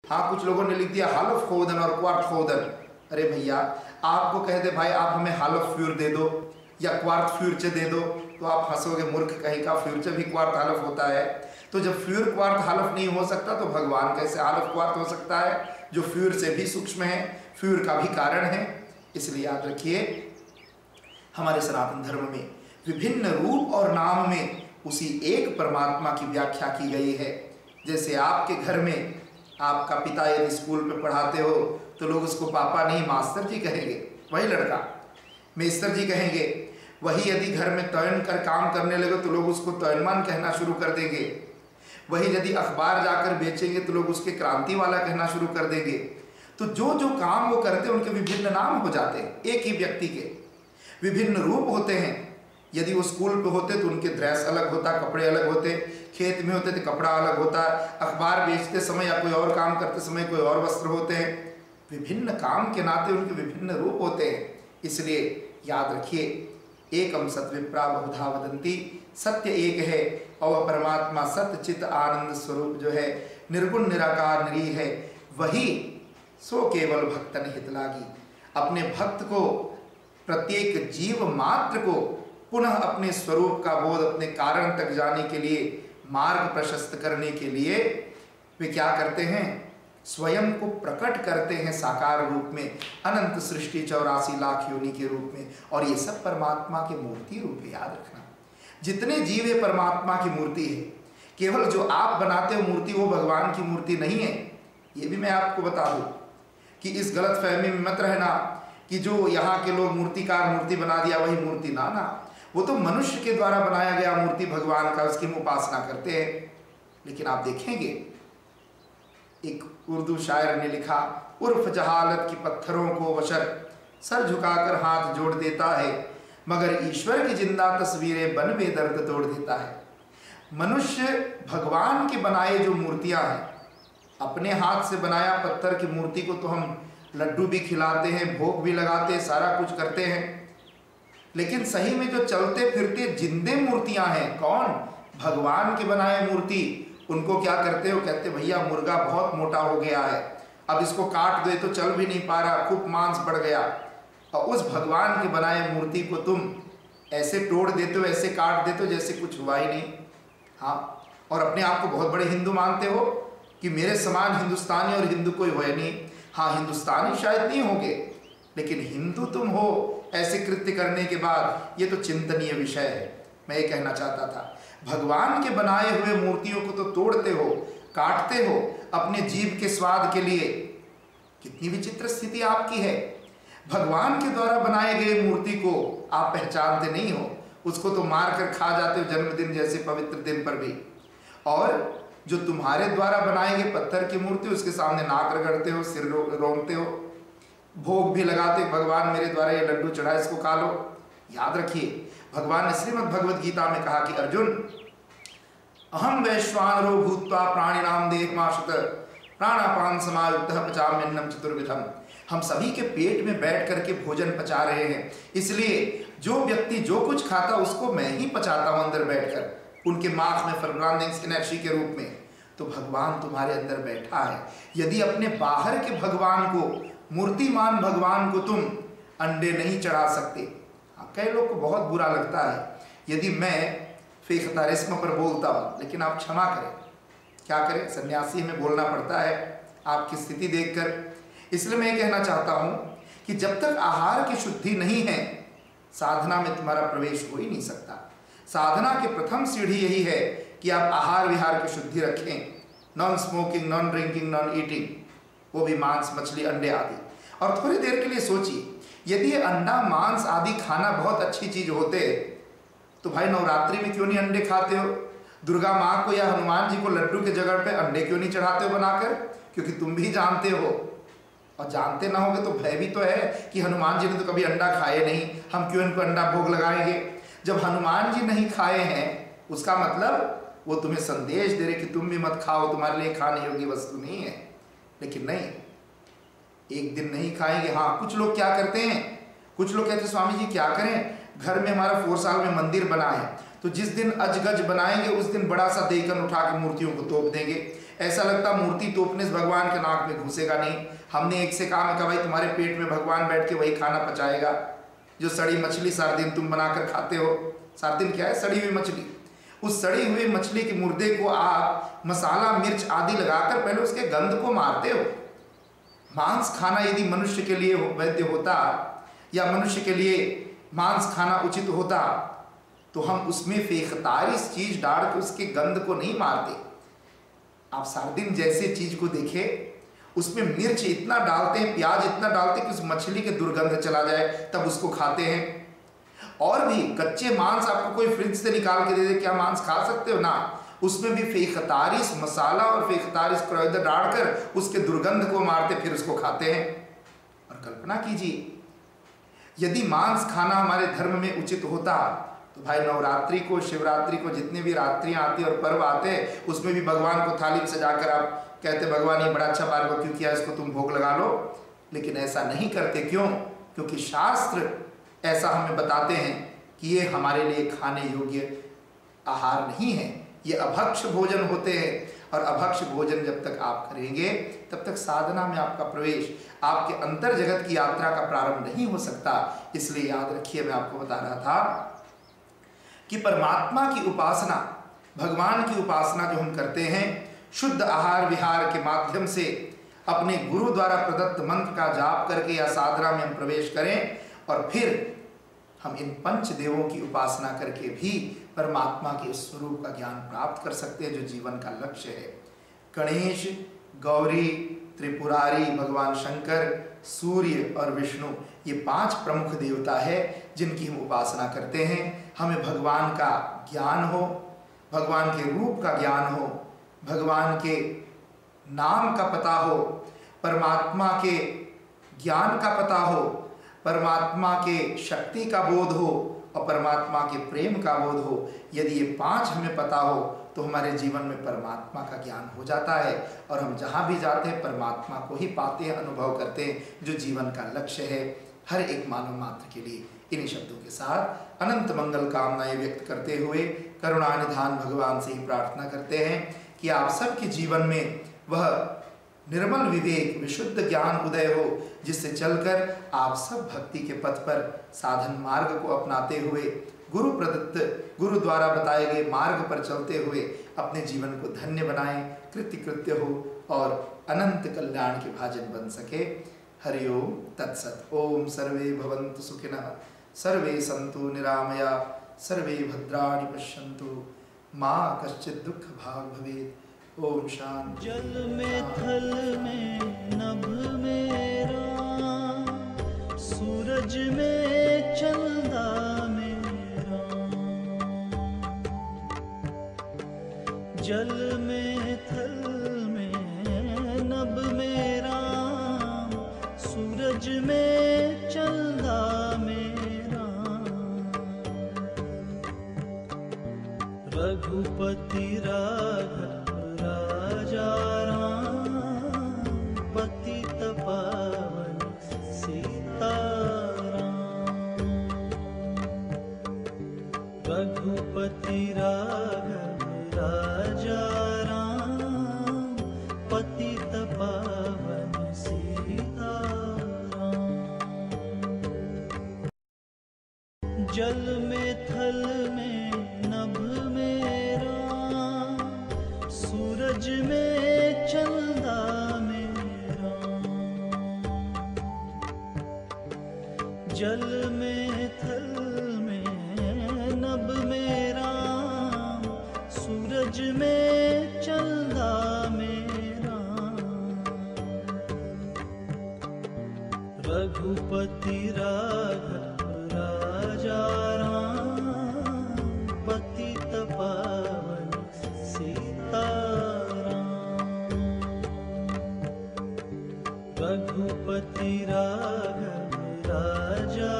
हाँ, कुछ लोगों ने लिख दिया हालफ खोदन और क्वार्ट खोदन। अरे भैया, आपको कह दे भाई आप हमें हालफ फ्यूर दे दो या क्वार्ट फ्यूरचे दे दो तो आप हंसोगे, मूर्ख कहीं का, फ्यूरचे भी क्वार्ट हालफ होता है। तो जब फ्यूर क्वार्ट हालफ नहीं हो सकता तो भगवान कैसे हालफ क्वार्ट हो सकता है, जो फ्यूर से भी सूक्ष्म है, फ्यूर का भी कारण है। इसलिए याद रखिए, हमारे सनातन धर्म में विभिन्न रूप और नाम में उसी एक परमात्मा की व्याख्या की गई है। जैसे आपके घर में आपका पिता यदि स्कूल में पढ़ाते हो तो लोग उसको पापा नहीं मास्टर जी कहेंगे, वही लड़का मेस्टर जी कहेंगे। वही यदि घर में तयन कर काम करने लगे तो लोग उसको तयनमान कहना शुरू कर देंगे। वही यदि अखबार जाकर बेचेंगे तो लोग उसके क्रांति वाला कहना शुरू कर देंगे। तो जो जो काम वो करते हैं उनके विभिन्न नाम हो जाते हैं। एक ही व्यक्ति के विभिन्न रूप होते हैं। यदि वो स्कूल पे होते तो उनके ड्रेस अलग होता, कपड़े अलग होते, खेत में होते तो कपड़ा अलग होता, अखबार बेचते समय या कोई और काम करते समय कोई और वस्त्र होते हैं। विभिन्न काम के नाते उनके विभिन्न रूप होते हैं। इसलिए याद रखिए, एकम सत विप्रा बहुधा वदंती, सत्य एक है और परमात्मा सत्य चित आनंद स्वरूप जो है, निर्गुण निराकार निरीह है, वही सो केवल भक्तन हित लागी। अपने भक्त को, प्रत्येक जीव मात्र को पुनः अपने स्वरूप का बोध, अपने कारण तक जाने के लिए, मार्ग प्रशस्त करने के लिए वे क्या करते हैं, स्वयं को प्रकट करते हैं साकार रूप में, अनंत सृष्टि 84 लाख योनि के रूप में। और ये सब परमात्मा के मूर्ति रूप है। याद रखना, जितने जीव है परमात्मा की मूर्ति है। केवल जो आप बनाते हो मूर्ति वो भगवान की मूर्ति नहीं है। ये भी मैं आपको बता दूं कि इस गलत फहमी में मत रहना कि जो यहाँ के लोग मूर्तिकार मूर्ति बना दिया वही मूर्ति, ना ना, वो तो मनुष्य के द्वारा बनाया गया मूर्ति भगवान का, उसकी हम उपासना करते हैं। लेकिन आप देखेंगे, एक उर्दू शायर ने लिखा, उर्फ जहालत की पत्थरों को बशर सर झुकाकर हाथ जोड़ देता है, मगर ईश्वर की जिंदा तस्वीरें बन बेदर्द तोड़ देता है। मनुष्य भगवान के बनाए जो मूर्तियां हैं, अपने हाथ से बनाया पत्थर की मूर्ति को तो हम लड्डू भी खिलाते हैं, भोग भी लगाते हैं, सारा कुछ करते हैं। लेकिन सही में जो चलते फिरते जिंदे मूर्तियां हैं, कौन, भगवान के बनाए मूर्ति, उनको क्या करते हो, कहते भैया मुर्गा बहुत मोटा हो गया है, अब इसको काट दे तो चल भी नहीं पा रहा, खूब मांस बढ़ गया। और उस भगवान के बनाए मूर्ति को तुम ऐसे तोड़ देते हो, ऐसे काट देते हो जैसे कुछ हुआ ही नहीं। हाँ, और अपने आप को बहुत बड़े हिंदू मानते हो कि मेरे समान हिंदुस्तानी और हिंदू कोई है नहीं। हाँ, हिंदुस्तानी शायद नहीं होंगे, लेकिन हिंदू तुम हो ऐसे कृत्य करने के बाद, ये तो चिंतनीय विषय है। मैं ये कहना चाहता था, भगवान के बनाए हुए मूर्तियों को तो तोड़ते हो, काटते हो अपने जीव के स्वाद के लिए। कितनी विचित्र स्थिति आपकी है। भगवान के द्वारा बनाए गए मूर्ति को आप पहचानते नहीं हो, उसको तो मार कर खा जाते हो जन्मदिन जैसे पवित्र दिन पर भी। और जो तुम्हारे द्वारा बनाए गए पत्थर की मूर्ति, उसके सामने नाक रगड़ते हो, सिर रोंगते हो, भोग भी लगाते, भगवान मेरे द्वारा ये लड्डू चढ़ा, इसको खा लो। याद रखिए, भगवान ने श्रीमद् भगवद गीता में कहा कि अर्जुन, अहम वैश्वानरो भूत्वा प्राणिनाम देहमाश्रित प्राणापान समायुक्तः पचाम्यन्नम चतुर्विधम। हम सभी के पेट में बैठ करके भोजन पचा रहे हैं, इसलिए जो व्यक्ति जो कुछ खाता उसको मैं ही पचाता हूं अंदर बैठकर, उनके माथ में फर्ब्रांडिंग एनर्जी के रूप में। तो भगवान तुम्हारे अंदर बैठा है। यदि अपने बाहर के भगवान को, मूर्तिमान भगवान को तुम अंडे नहीं चढ़ा सकते। कई लोग को बहुत बुरा लगता है यदि मैं फेखतारिस्म पर बोलता हूँ, लेकिन आप क्षमा करें, क्या करें, सन्यासी हमें बोलना पड़ता है आपकी स्थिति देखकर। इसलिए मैं ये कहना चाहता हूँ कि जब तक आहार की शुद्धि नहीं है, साधना में तुम्हारा प्रवेश हो ही नहीं सकता। साधना की प्रथम सीढ़ी यही है कि आप आहार विहार की शुद्धि रखें, non smoking, non drinking, non eating, वो भी मांस, मछली, अंडे आदि। और थोड़ी देर के लिए सोचिए, यदि ये अंडा, मांस आदि खाना बहुत अच्छी चीज होते तो भाई नवरात्रि में क्यों नहीं अंडे खाते हो? दुर्गा माँ को या हनुमान जी को लड्डू के जगह पे अंडे क्यों नहीं चढ़ाते हो बनाकर? क्योंकि तुम भी जानते हो, और जानते ना होगे तो भय भी तो है कि हनुमान जी ने तो कभी अंडा खाए नहीं, हम क्यों इनको अंडा भोग लगाएंगे। जब हनुमान जी नहीं खाए हैं उसका मतलब वो तुम्हें संदेश दे रहे कि तुम भी मत खाओ, तुम्हारे लिए खाने योग्य वस्तु नहीं है। लेकिन नहीं, एक दिन नहीं खाएंगे। हाँ, कुछ लोग क्या करते हैं, कुछ लोग कहते हैं स्वामी जी क्या करें, घर में हमारा 4 साल में मंदिर बना है, तो जिस दिन अजगज बनाएंगे उस दिन बड़ा सा देकन उठा के मूर्तियों को तोप देंगे। ऐसा लगता मूर्ति तोपने से भगवान के नाक में घुसेगा नहीं। हमने एक से कहा, मैं कहा भाई तुम्हारे पेट में भगवान बैठ के वही खाना पचाएगा जो सड़ी मछली सार्दिन तुम बनाकर खाते हो। सार्दिन क्या है? सड़ी हुई मछली। उस सड़ी हुई मछली के मुर्दे को आप मसाला मिर्च आदि लगाकर पहले उसके गंध को मारते हो। मांस खाना यदि मनुष्य के लिए वैध होता या मनुष्य के लिए मांस खाना उचित होता तो हम उसमें फेखतारिस चीज डाल के उसके गंध को नहीं मारते। आप सार्दिन जैसे चीज को देखें, उसमें मिर्च इतना डालते हैं, प्याज इतना डालते हैं कि उस मछली के दुर्गंध चला जाए, तब उसको खाते हैं। और भी कच्चे मांस आपको कोई फ्रिज से निकाल के दे दे, क्या मांस खा सकते हो? ना, उसमें भी फेखतारिस मसाला और फेखतारिस क्रोयद डालकर उसके दुर्गंध को मारते फिर उसको खाते हैं। और कल्पना कीजिए यदि मांस खाना हमारे धर्म में उचित होता तो भाई नवरात्रि को, शिवरात्रि को, जितने भी रात्रियां आती और पर्व आते हैं उसमें भी भगवान को थाली में सजाकर आप कहते भगवान ये बड़ा अच्छा बारबेक्यू किया, इसको तुम भोग लगा लो। लेकिन ऐसा नहीं करते। क्यों? क्योंकि शास्त्र ऐसा हमें बताते हैं कि ये हमारे लिए खाने योग्य आहार नहीं है, ये अभक्ष भोजन होते हैं। और अभक्ष भोजन जब तक आप करेंगे तब तक साधना में आपका प्रवेश, आपके अंतर जगत की यात्रा का प्रारंभ नहीं हो सकता। इसलिए याद रखिए, मैं आपको बता रहा था कि परमात्मा की उपासना, भगवान की उपासना जो हम करते हैं, शुद्ध आहार विहार के माध्यम से अपने गुरु द्वारा प्रदत्त मंत्र का जाप करके या साधना में हम प्रवेश करें और फिर हम इन पंच देवों की उपासना करके भी परमात्मा के स्वरूप का ज्ञान प्राप्त कर सकते हैं, जो जीवन का लक्ष्य है। गणेश, गौरी, त्रिपुरारी, भगवान शंकर, सूर्य और विष्णु, ये 5 प्रमुख देवता है जिनकी हम उपासना करते हैं। हमें भगवान का ज्ञान हो, भगवान के रूप का ज्ञान हो, भगवान के नाम का पता हो, परमात्मा के ज्ञान का पता हो, परमात्मा के शक्ति का बोध हो और परमात्मा के प्रेम का बोध हो। यदि ये 5 हमें पता हो तो हमारे जीवन में परमात्मा का ज्ञान हो जाता है और हम जहाँ भी जाते हैं परमात्मा को ही पाते हैं, अनुभव करते हैं, जो जीवन का लक्ष्य है हर एक मानव मात्र के लिए। इन्हीं शब्दों के साथ अनंत मंगल कामनाएं व्यक्त करते हुए करुणानिधान भगवान से ही प्रार्थना करते हैं कि आप सबके जीवन में वह निर्मल विवेक, विशुद्ध ज्ञान उदय हो, जिससे चलकर आप सब भक्ति के पथ पर साधन मार्ग को अपनाते हुए गुरु प्रदत्त, गुरु द्वारा बताए गए मार्ग पर चलते हुए अपने जीवन को धन्य बनाएं, कृत्य कृत्य हो और अनंत कल्याण के भाजन बन सके। हरि ओम तत्सत। ओम सर्वे भवन्तु सुखिनः, सर्वे सन्तु निरामया, सर्वे भद्राणि पश्यन्तु, मा कश्चित् दुःख भाग् भवेत्। ओम शांति। जल में थल में नभ मेरा, सूरज में चंदा मेरा। जल में थल में नभ मेरा, सूरज में चंदा मेरा। रघुपति राघव राजा राम, पतित पावन सीताराम। रघुपति राघव राजा राम, पतित पावन सीताराम। जल में थल में नभ मेरा, सूरज में चंदा मेरा। जल में थल में नभ मेरा, सूरज में चंदा मेरा। रघुपति राघव राजा राम, पतित पावन सीताराम। रघुपति राघव राजा